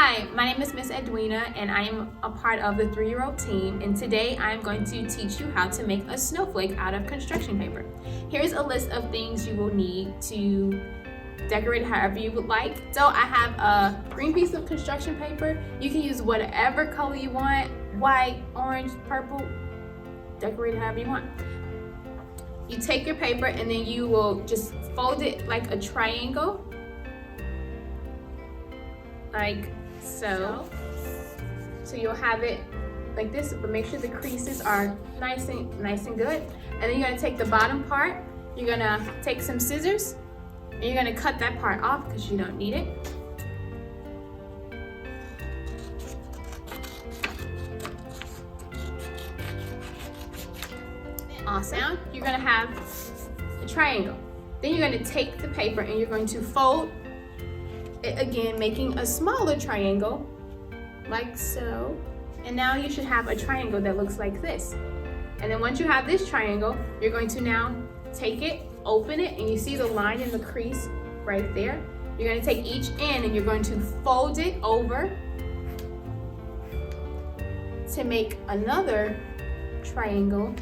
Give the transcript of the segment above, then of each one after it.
Hi, my name is Miss Eddwina and I am a part of the 3-year-old team, and today I'm going to teach you how to make a snowflake out of construction paper. Here's a list of things you will need to decorate however you would like. So I have a green piece of construction paper. You can use whatever color you want, white, orange, purple, decorate however you want. You take your paper and then you will just fold it like a triangle, like so. So you'll have it like this, but make sure the creases are nice and good. And then you're gonna take the bottom part, you're gonna take some scissors, and you're gonna cut that part off because you don't need it. Awesome. You're gonna have a triangle. Then you're gonna take the paper and you're going to fold it again, making a smaller triangle, like so. And now you should have a triangle that looks like this. And then once you have this triangle, you're going to now take it, open it, and you see the line in the crease right there. You're going to take each end and you're going to fold it over to make another triangle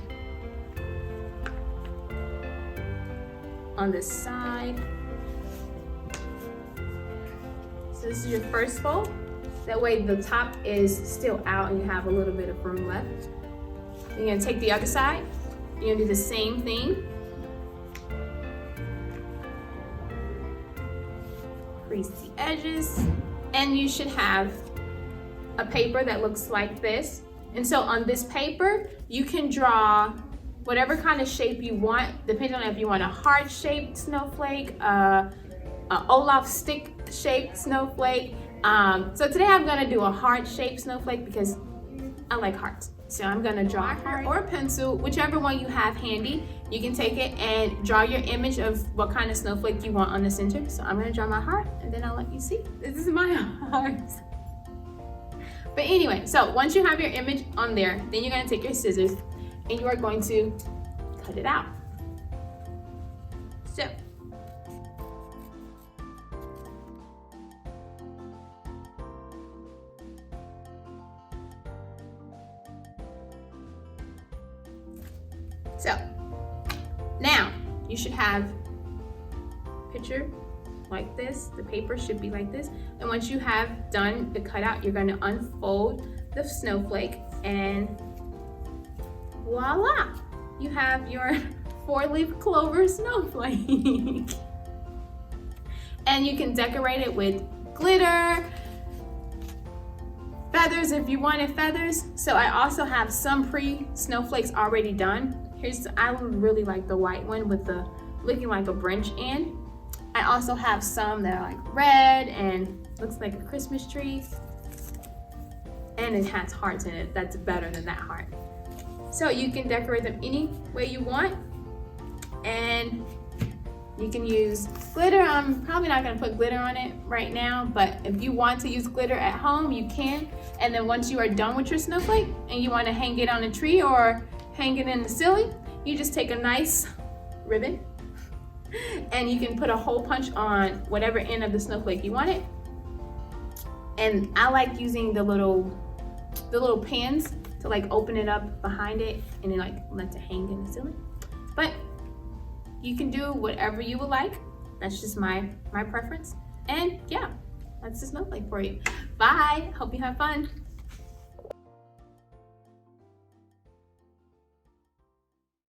on the side. So this is your first fold. That way the top is still out and you have a little bit of room left. Then you're gonna take the other side. You're gonna do the same thing. Crease the edges. And you should have a paper that looks like this. And so on this paper, you can draw whatever kind of shape you want, depending on if you want a heart-shaped snowflake, Olaf stick-shaped snowflake. So today I'm gonna do a heart-shaped snowflake because I like hearts. So I'm gonna draw a heart or a pencil, whichever one you have handy. You can take it and draw your image of what kind of snowflake you want on the center. So I'm gonna draw my heart and then I'll let you see. This is my heart. But anyway, so once you have your image on there, then you're gonna take your scissors and you are going to cut it out. So now you should have a picture like this. The paper should be like this. And once you have done the cutout, you're going to unfold the snowflake and voila! You have your 4-leaf clover snowflake. And you can decorate it with glitter, feathers if you wanted feathers. So I also have some pre-snowflakes already done. I really like the white one with the looking like a branch end. I also have some that are like red and looks like a Christmas tree. And it has hearts in it. That's better than that heart. So you can decorate them any way you want. And you can use glitter. I'm probably not gonna put glitter on it right now, but if you want to use glitter at home, you can. And then once you are done with your snowflake and you wanna hang it on a tree or hang it in the ceiling, you just take a nice ribbon and you can put a hole punch on whatever end of the snowflake you want it. And I like using the little pins to like open it up behind it and then like let it hang in the ceiling. But you can do whatever you would like. That's just my preference. And yeah, that's the snowflake for you. Bye, hope you have fun.